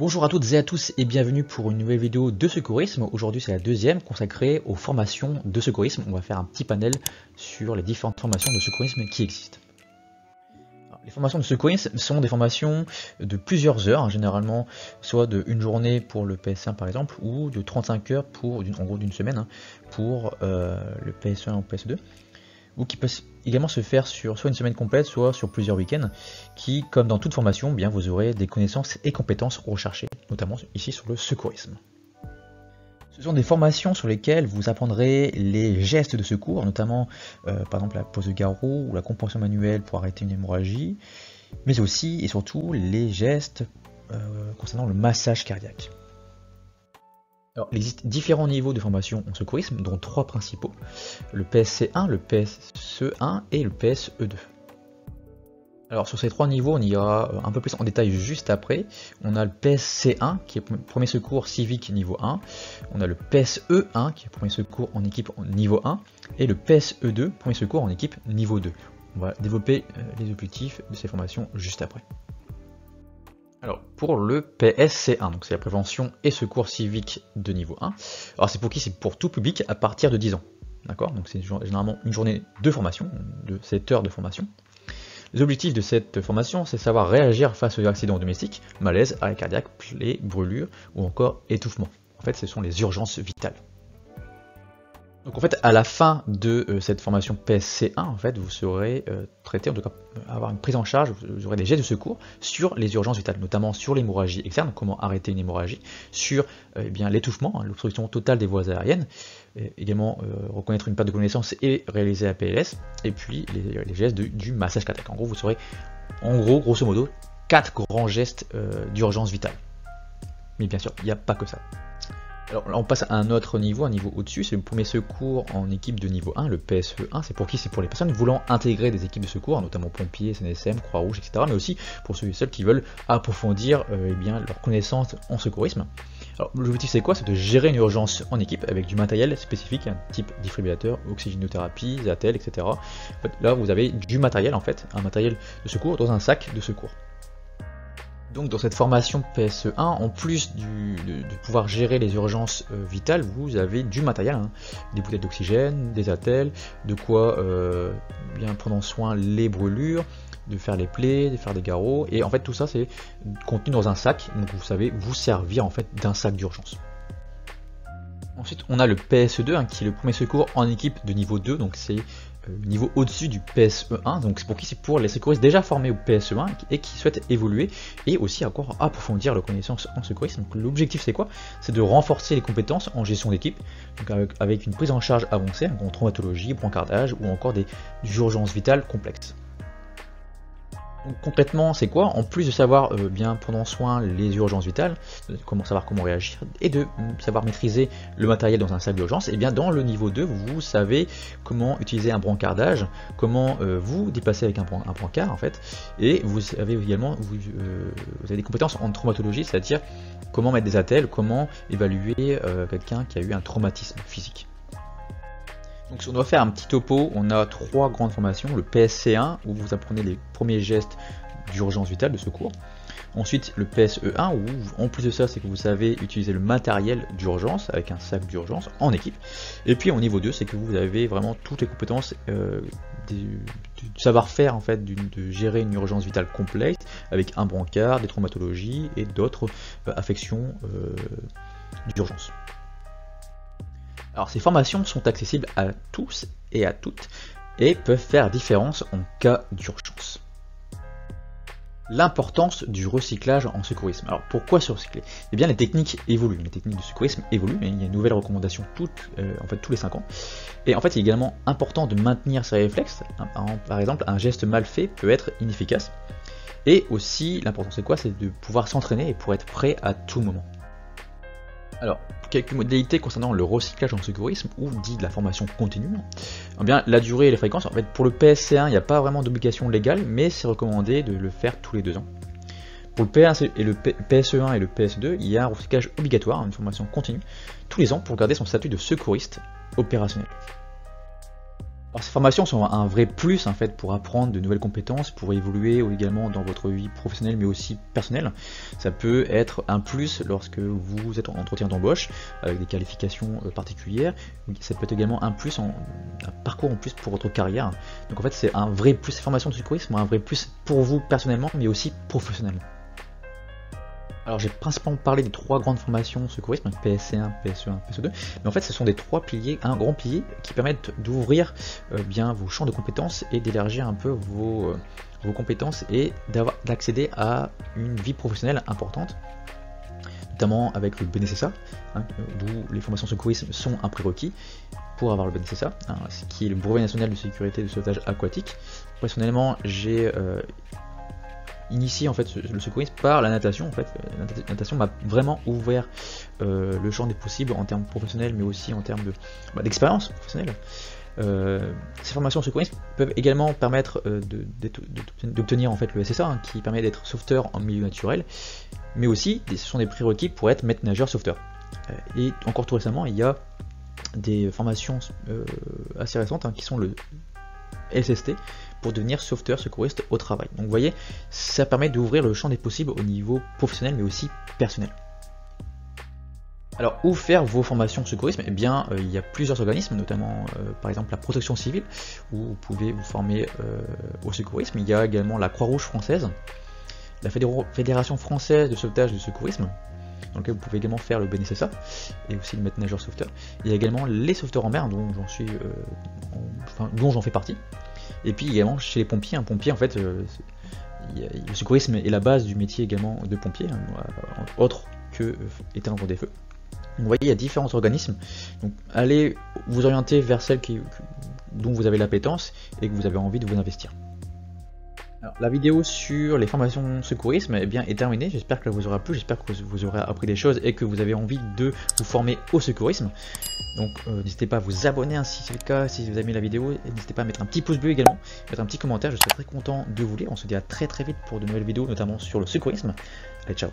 Bonjour à toutes et à tous et bienvenue pour une nouvelle vidéo de secourisme. Aujourd'hui c'est la deuxième consacrée aux formations de secourisme. On va faire un petit panel sur les différentes formations de secourisme qui existent. Alors, les formations de secourisme sont des formations de plusieurs heures, généralement soit de une journée pour le PS1 par exemple, ou de 35 heures pour, en gros d'une semaine, pour le PS1 ou PS2. Ou qui peut également se faire sur soit une semaine complète, soit sur plusieurs week-ends, qui, comme dans toute formation, bien vous aurez des connaissances et compétences recherchées, notamment ici sur le secourisme. Ce sont des formations sur lesquelles vous apprendrez les gestes de secours, notamment par exemple la pose de garrot ou la compression manuelle pour arrêter une hémorragie, mais aussi et surtout les gestes concernant le massage cardiaque. Alors, il existe différents niveaux de formation en secourisme, dont trois principaux, le PSC1, le PSE1 et le PSE2. Alors sur ces trois niveaux, on ira un peu plus en détail juste après. On a le PSC1 qui est premier secours civique niveau 1, on a le PSE1 qui est premier secours en équipe niveau 1, et le PSE2, premier secours en équipe niveau 2. On va développer les objectifs de ces formations juste après. Alors pour le PSC1, donc c'est la prévention et secours civique de niveau 1. Alors c'est pour qui? C'est pour tout public à partir de 10 ans. D'accord? Donc c'est généralement une journée de formation, de 7 heures de formation. Les objectifs de cette formation, c'est savoir réagir face aux accidents domestiques, malaise, arrêt cardiaque, plaies, brûlures ou encore étouffement. En fait, ce sont les urgences vitales. Donc en fait, à la fin de cette formation PSC1, en fait, vous serez traité, en tout cas avoir une prise en charge, vous aurez des gestes de secours sur les urgences vitales, notamment sur l'hémorragie externe, comment arrêter une hémorragie, sur l'étouffement, l'obstruction totale des voies aériennes, également reconnaître une perte de connaissance et réaliser la PLS, et puis les gestes du massage cardiaque. En gros, vous saurez, grosso modo, 4 grands gestes d'urgence vitale. Mais bien sûr, il n'y a pas que ça. Alors là on passe à un autre niveau, un niveau au-dessus, c'est le premier secours en équipe de niveau 1, le PSE1, c'est pour qui? C'est pour les personnes voulant intégrer des équipes de secours, notamment pompiers, CNSM, Croix-Rouge, etc. Mais aussi pour ceux et celles qui veulent approfondir leur connaissance en secourisme. Alors l'objectif c'est quoi? C'est de gérer une urgence en équipe avec du matériel spécifique, un type défibrillateur, oxygénothérapie, Zatel, etc. En fait, là vous avez du matériel en fait, un matériel de secours dans un sac de secours. Donc dans cette formation PSE1, en plus de pouvoir gérer les urgences vitales, vous avez du matériel, des bouteilles d'oxygène, des attelles, de quoi bien prendre soin les brûlures, de faire les plaies, de faire des garrots, et en fait tout ça c'est contenu dans un sac, donc vous savez vous servir en fait d'un sac d'urgence. Ensuite on a le PSE2 qui est le premier secours en équipe de niveau 2, donc c'est le niveau au-dessus du PSE1, donc c'est pour qui? C'est pour les secouristes déjà formés au PSE1 et qui souhaitent évoluer et aussi encore approfondir leurs connaissances en secourisme. Donc l'objectif c'est quoi? C'est de renforcer les compétences en gestion d'équipe, avec une prise en charge avancée, en traumatologie, brancardage ou encore des urgences vitales complexes. Donc, concrètement, c'est quoi? En plus de savoir bien prendre soin les urgences vitales, savoir comment réagir et de savoir maîtriser le matériel dans un sac d'urgence, et bien dans le niveau 2, vous savez comment utiliser un brancardage, comment vous déplacer avec un brancard en fait, et vous savez également, vous avez des compétences en traumatologie, c'est-à-dire comment mettre des attelles, comment évaluer quelqu'un qui a eu un traumatisme physique. Donc si on doit faire un petit topo, on a trois grandes formations, le PSC1 où vous apprenez les premiers gestes d'urgence vitale, de secours. Ensuite le PSE1 où en plus de ça c'est que vous savez utiliser le matériel d'urgence avec un sac d'urgence en équipe. Et puis au niveau 2 c'est que vous avez vraiment toutes les compétences du savoir-faire en fait de gérer une urgence vitale complexe avec un brancard, des traumatologies et d'autres affections d'urgence. Alors ces formations sont accessibles à tous et à toutes et peuvent faire différence en cas d'urgence. L'importance du recyclage en secourisme. Alors pourquoi se recycler? Eh bien les techniques évoluent, les techniques de secourisme évoluent, il y a une nouvelle recommandation en fait, tous les 5 ans. Et en fait il est également important de maintenir ses réflexes. Par exemple un geste mal fait peut être inefficace. Et aussi l'important c'est quoi? C'est de pouvoir s'entraîner et pour être prêt à tout moment. Alors, quelques modalités concernant le recyclage en secourisme, ou dit de la formation continue. Eh bien, la durée et les fréquences, en fait, pour le PSC1, il n'y a pas vraiment d'obligation légale, mais c'est recommandé de le faire tous les 2 ans. Pour le PSE1 et le PS2, il y a un recyclage obligatoire, une formation continue, tous les ans pour garder son statut de secouriste opérationnel. Alors ces formations sont un vrai plus en fait pour apprendre de nouvelles compétences, pour évoluer ou également dans votre vie professionnelle mais aussi personnelle. Ça peut être un plus lorsque vous êtes en entretien d'embauche avec des qualifications particulières. Ça peut être également un plus, un parcours en plus pour votre carrière. Donc en fait c'est un vrai plus, ces formations de secourisme, un vrai plus pour vous personnellement mais aussi professionnellement. Alors j'ai principalement parlé des 3 grandes formations secourisme, PSC1, PSE1, PSE2, mais en fait ce sont des 3 piliers, un grand pilier qui permettent d'ouvrir bien vos champs de compétences et d'élargir un peu vos compétences et d'accéder à une vie professionnelle importante, notamment avec le BNSSA, d'où les formations secourisme sont un prérequis pour avoir le BNSSA, ce qui est le brevet national de sécurité de sauvetage aquatique. Personnellement j'ai initié en fait le secourisme par la natation. En fait, la natation m'a vraiment ouvert le champ des possibles en termes professionnels, mais aussi en termes d'expérience professionnelle. Ces formations secourisme peuvent également permettre d'obtenir en fait le SSA, qui permet d'être sauveteur en milieu naturel, mais aussi ce sont des prérequis pour être maître nageur sauveteur. Et encore tout récemment, il y a des formations assez récentes qui sont le SST pour devenir sauveteur secouriste au travail. Donc vous voyez, ça permet d'ouvrir le champ des possibles au niveau professionnel mais aussi personnel. Alors où faire vos formations secourisme? Eh bien il y a plusieurs organismes, notamment par exemple la protection civile, où vous pouvez vous former au secourisme. Il y a également la Croix-Rouge française, la Fédération française de sauvetage de secourisme, dans lequel vous pouvez également faire le BNSSA et aussi le maître nageur sauveteur. Il y a également les sauveteurs en mer, dont j'en fais partie. Et puis également chez les pompiers, un pompier en fait, le secourisme est la base du métier également de pompier, autre que éteindre des feux. Donc, vous voyez, il y a différents organismes, donc allez vous orienter vers celle dont vous avez l'appétence et que vous avez envie de vous investir. Alors, la vidéo sur les formations secourisme est terminée, j'espère que vous aura plu, j'espère que vous aurez appris des choses et que vous avez envie de vous former au secourisme. Donc n'hésitez pas à vous abonner si c'est le cas, si vous avez aimé la vidéo, n'hésitez pas à mettre un petit pouce bleu également, mettre un petit commentaire, je serai très content de vous lire. On se dit à très vite pour de nouvelles vidéos, notamment sur le secourisme. Allez, ciao.